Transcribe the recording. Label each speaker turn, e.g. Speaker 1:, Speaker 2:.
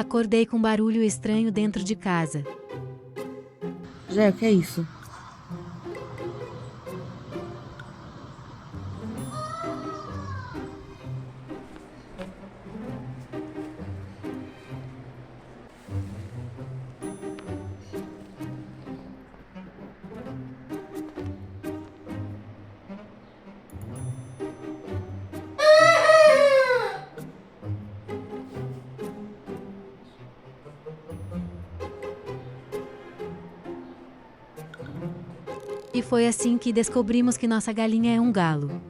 Speaker 1: Acordei com barulho estranho dentro de casa.
Speaker 2: Jé, o que é isso?
Speaker 1: E foi assim que descobrimos que nossa galinha é um galo.